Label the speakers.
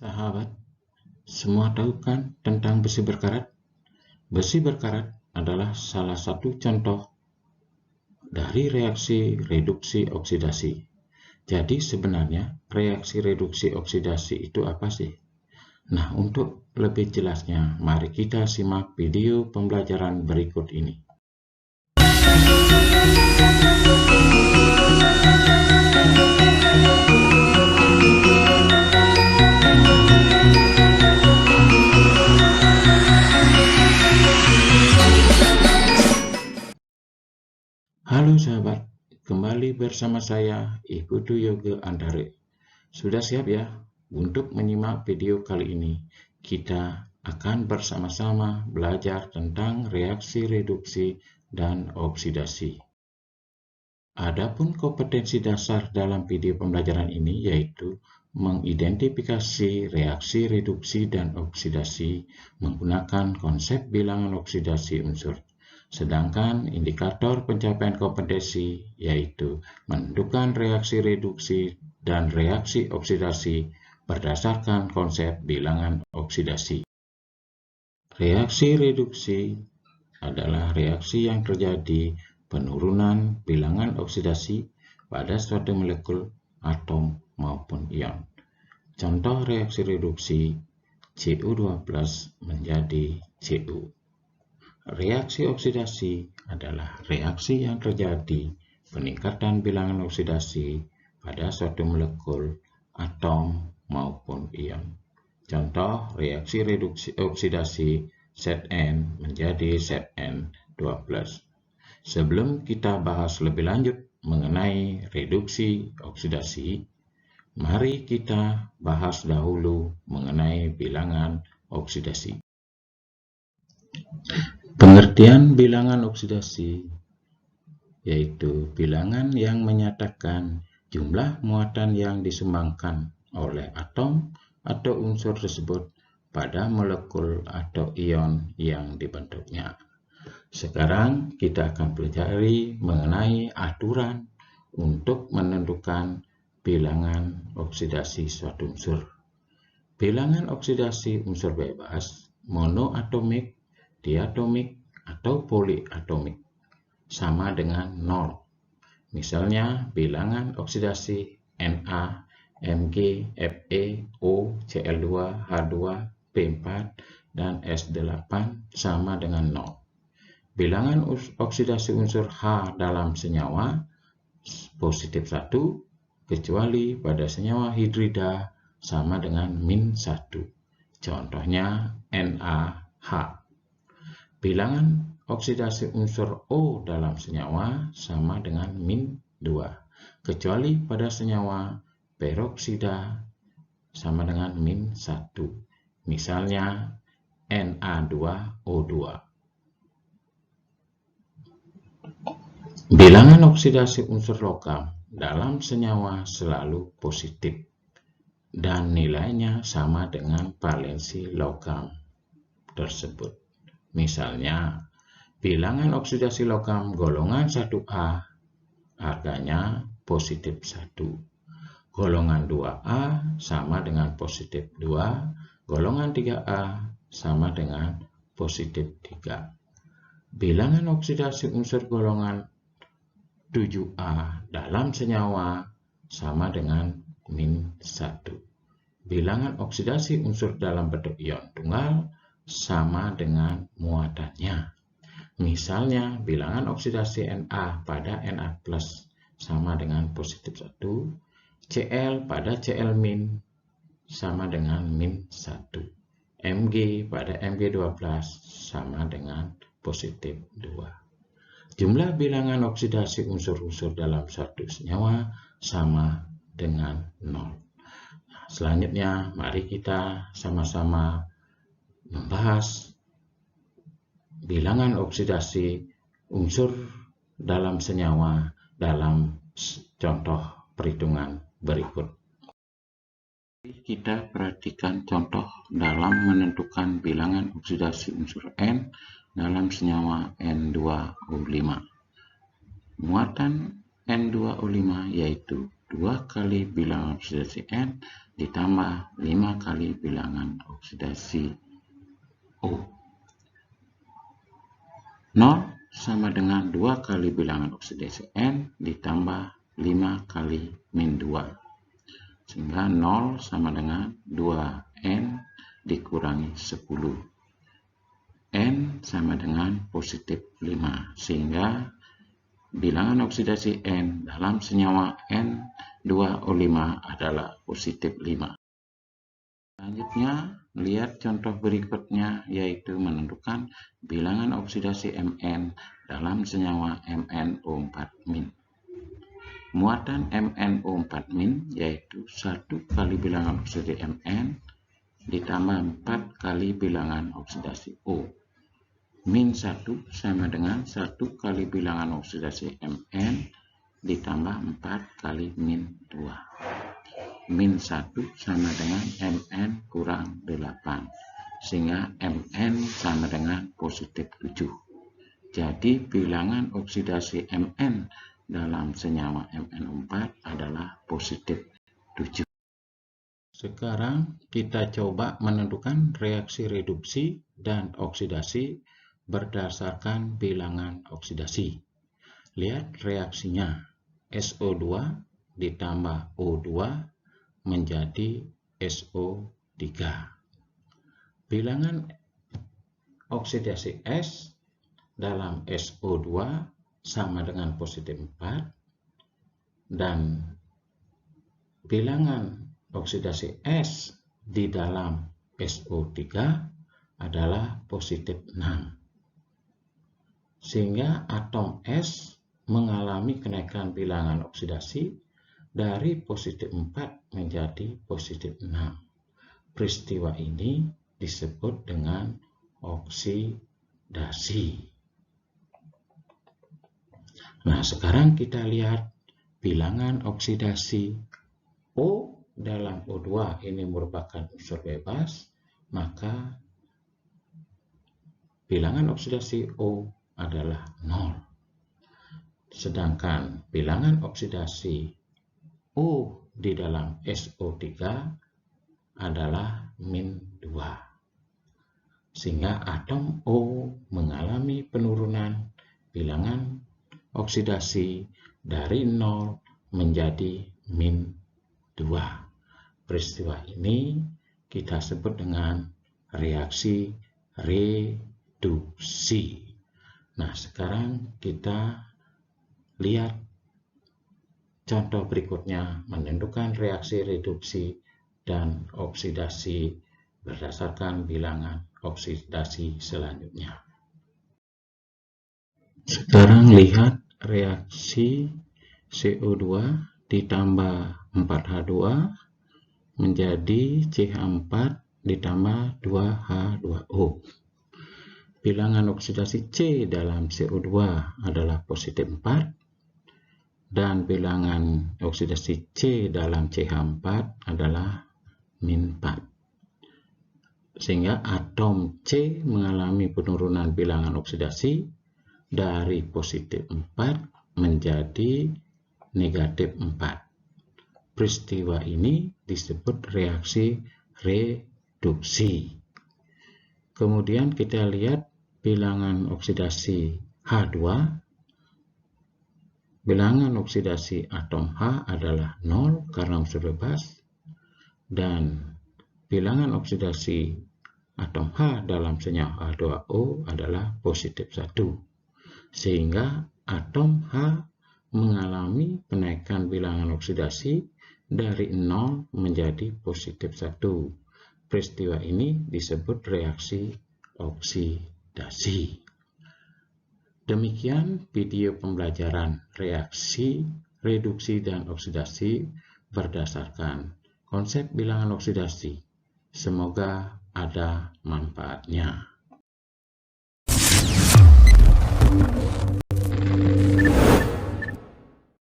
Speaker 1: Sahabat, semua tahu kan tentang besi berkarat? Besi berkarat adalah salah satu contoh dari reaksi reduksi oksidasi. Jadi sebenarnya reaksi reduksi oksidasi itu apa sih? Nah, untuk lebih jelasnya, mari kita simak video pembelajaran berikut ini. Halo sahabat, kembali bersama saya Ikutu Yoga Andare. Sudah siap ya untuk menyimak video kali ini? Kita akan bersama-sama belajar tentang reaksi reduksi dan oksidasi. Adapun kompetensi dasar dalam video pembelajaran ini yaitu mengidentifikasi reaksi reduksi dan oksidasi menggunakan konsep bilangan oksidasi unsur. Sedangkan indikator pencapaian kompetensi yaitu menentukan reaksi reduksi dan reaksi oksidasi berdasarkan konsep bilangan oksidasi. Reaksi reduksi adalah reaksi yang terjadi penurunan bilangan oksidasi pada suatu molekul, atom, maupun ion. Contoh reaksi reduksi Cu2+ menjadi Cu. Reaksi oksidasi adalah reaksi yang terjadi peningkatan bilangan oksidasi pada suatu molekul, atom, maupun ion. Contoh reaksi reduksi oksidasi Zn menjadi Zn2+. Sebelum kita bahas lebih lanjut mengenai reduksi oksidasi, mari kita bahas dahulu mengenai bilangan oksidasi. Pengertian bilangan oksidasi yaitu bilangan yang menyatakan jumlah muatan yang disumbangkan oleh atom atau unsur tersebut pada molekul atau ion yang dibentuknya. Sekarang kita akan pelajari mengenai aturan untuk menentukan bilangan oksidasi suatu unsur. Bilangan oksidasi unsur bebas, monoatomik, diatomik, atau poliatomik sama dengan 0. Misalnya bilangan oksidasi Na, Mg, Fe, O, Cl2, H2, P4, dan S8 sama dengan 0. Bilangan oksidasi unsur H dalam senyawa positif 1, kecuali pada senyawa hidrida sama dengan -1. Contohnya NaH. Bilangan oksidasi unsur O dalam senyawa sama dengan -2, kecuali pada senyawa peroksida sama dengan -1. Misalnya Na2O2. Bilangan oksidasi unsur logam dalam senyawa selalu positif dan nilainya sama dengan valensi logam tersebut. Misalnya, bilangan oksidasi logam golongan 1A harganya positif 1. Golongan 2A sama dengan positif 2. Golongan 3A sama dengan positif 3. Bilangan oksidasi unsur golongan 7A dalam senyawa sama dengan -1. Bilangan oksidasi unsur dalam bentuk ion tunggal sama dengan muatannya. Misalnya, bilangan oksidasi Na pada Na+ sama dengan positif 1, Cl pada Cl- sama dengan -1, Mg pada Mg2+ sama dengan positif 2. Jumlah bilangan oksidasi unsur-unsur dalam satu senyawa sama dengan 0. Selanjutnya, mari kita sama-sama membahas bilangan oksidasi unsur dalam senyawa dalam contoh perhitungan berikut. Kita perhatikan contoh dalam menentukan bilangan oksidasi unsur N dalam senyawa N2O5. Muatan N2O5 yaitu 2 kali bilangan oksidasi N ditambah 5 kali bilangan oksidasi O. 0 sama dengan 2 kali bilangan oksidasi N ditambah 5 kali min 2. Sehingga 0 sama dengan 2N dikurangi 10. N sama dengan positif 5. Sehingga bilangan oksidasi N dalam senyawa N2O5 adalah positif 5. Selanjutnya, lihat contoh berikutnya, yaitu menentukan bilangan oksidasi Mn dalam senyawa MnO4-. Muatan MnO4- yaitu 1 kali bilangan oksidasi Mn ditambah 4 kali bilangan oksidasi O. Min 1 sama dengan 1 kali bilangan oksidasi Mn ditambah 4 kali min 2. Min 1 sama dengan Mn kurang 8. Sehingga Mn sama dengan positif 7. Jadi bilangan oksidasi Mn dalam senyawa MnO4 adalah positif 7. Sekarang kita coba menentukan reaksi reduksi dan oksidasi berdasarkan bilangan oksidasi. Lihat reaksinya. SO2 ditambah O2 menjadi SO3. Bilangan oksidasi S dalam SO2 sama dengan positif 4, dan bilangan oksidasi S di dalam SO3 adalah positif 6. Sehingga atom S mengalami kenaikan bilangan oksidasi dari positif 4 menjadi positif 6. Peristiwa ini disebut dengan oksidasi. Nah, sekarang kita lihat bilangan oksidasi O dalam O2 ini merupakan unsur bebas, maka bilangan oksidasi O adalah 0. Sedangkan bilangan oksidasi O di dalam SO3 adalah min 2. Sehingga atom O mengalami penurunan bilangan oksidasi dari 0 menjadi min 2. Peristiwa ini kita sebut dengan reaksi reduksi. Nah, sekarang kita lihat contoh berikutnya menentukan reaksi reduksi dan oksidasi berdasarkan bilangan oksidasi selanjutnya. Sekarang lihat reaksi CO2 ditambah 4H2 menjadi CH4 ditambah 2H2O. Bilangan oksidasi C dalam CO2 adalah positif 4, dan bilangan oksidasi C dalam CH4 adalah min 4. Sehingga atom C mengalami penurunan bilangan oksidasi dari positif 4 menjadi negatif 4. Peristiwa ini disebut reaksi reduksi. Kemudian kita lihat bilangan oksidasi H2. Bilangan oksidasi atom H adalah 0 karena unsur bebas, dan bilangan oksidasi atom H dalam senyawa H2O adalah positif 1. Sehingga atom H mengalami kenaikan bilangan oksidasi dari 0 menjadi positif 1. Peristiwa ini disebut reaksi oksidasi. Demikian video pembelajaran reaksi, reduksi, dan oksidasi berdasarkan konsep bilangan oksidasi. Semoga ada manfaatnya.